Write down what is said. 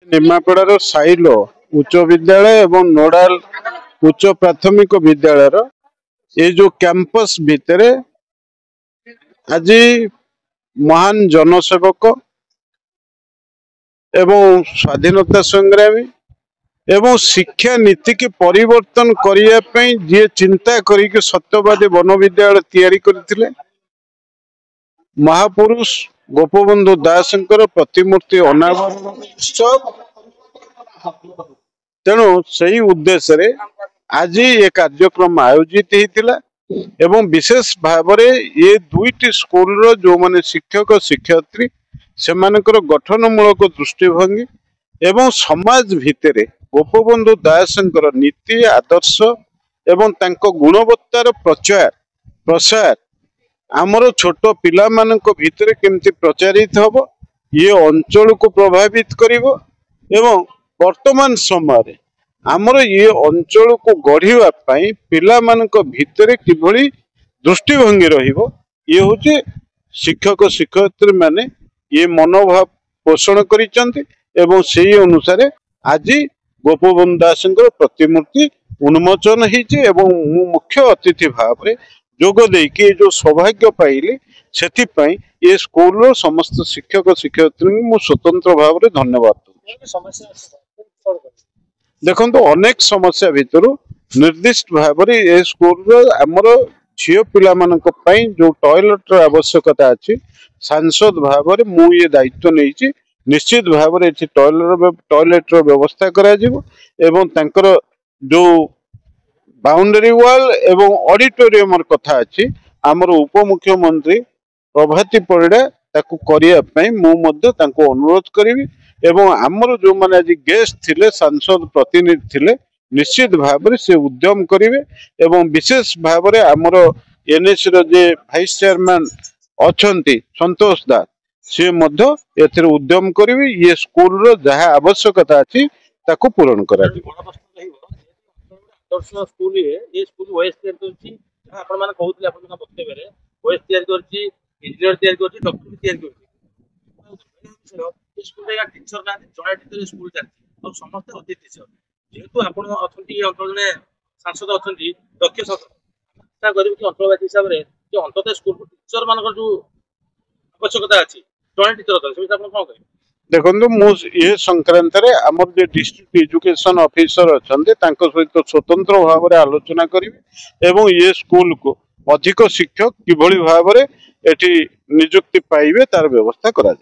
निमापड़ार silo उच्च विद्यालय एवं नोडाल उच्च प्राथमिक विद्यालय ये जो कैंपस भितर आज महान जनसेवक एवं स्वाधीनता संग्रामी एवं शिक्षा नीति की परिवर्तन करने जी चिंता करी सत्यवादी वन विद्यालय तैयारी करथिले महापुरुष गोपबंधु दासंकर प्रतिमूर्ति अनावरण उत्सव तेणु सही उद्देश्य रे आज ये कार्यक्रम आयोजित होता एवं विशेष भाव ये दुईटी स्कूल रो जो माने शिक्षक शिक्षयित्री से गठनमूलक दृष्टिभंगी एवं समाज भितर गोपबंधु दासंकर नीति आदर्श एवं तांको गुणवत्तार प्रचार प्रसार आमर छोट पिला मानक भितर केमती प्रचारित हब ये अंचल को प्रभावित करिवो एवं वर्तमान समय आमर ये अंचल को गढ़िवा पाई पिला मानक भितर किभली दृष्टिभंगी रहिबो ये होचे शिक्षक शिक्षयित्री माने ये मनोभाव पोषण करिसंती एवं सेही अनुसार आज गोपबंधु दासंकर प्रतिमूर्ति उन्मोचन होइचे एवं मुख्य अतिथि भाव रे जोग देकी जो सौभाग्य पाइली से ये स्कूल समस्त शिक्षक शिक्षयित्री मु स्वतंत्र भाव रे धन्यवाद देखो अनेक समस्या भितर निर्दिष्ट भाव रे ये स्कूल आमर झील पिला मानक पई जो टॉयलेट आवश्यकता अच्छी सांसद भाव रे मु ये दायित्व नहीं निश्चित भाव रे टॉयलेट व्यवस्था करा जिवो एवं तांकर जो बाउंड्री वाल एवं ऑडिटोरियम कथा अच्छी आमर उपमुख्यमंत्री प्रभाती परिड़ा ताकू करिया पई मु मध्य तांको अनुरोध करिवि एवं आमर जो माने आज गेस्ट थिले सांसद प्रतिनिधि थिले निश्चित भाव से उद्यम करिवे एवं विशेष भाव रे आमर एनएस रो जे वाइस चेयरमैन अछंती संतोष दास से मध्य एथिर उद्यम करिवे ये स्कूल रो जहा आवश्यकता अछि ताकू पूर्ण करा स्कूल ये स्कूल ओएस तैयार करछि आपण माने कहउतले आपण बक्तव्य रे ओएस तैयार करछि इंजीनियर तैयार करछि डॉक्टर तैयार करछि स्कूल या टीचर ना जणा टीचर स्कूल जाछि और समस्त अति टीचर जेतु आपण अथंती अंचल ने सांसद अथंती दक्ष संस्था करिब कि अंचलवासी हिसाब रे जे अंतत स्कूल टीचर मानकर जो आवश्यकता अछि जणा टीचर अथंती से आपण कोन कहि देखो मु ये संक्रांत रे हमर जे डिस्ट्रिक्ट एजुकेशन ऑफिसर अछंते तांको सहित स्वतंत्र भाव रे आलोचना करिवे एवं ये स्कूल को अधिक शिक्षक किभली भाव रे एठी नियुक्ति पाइबे तार व्यवस्था करा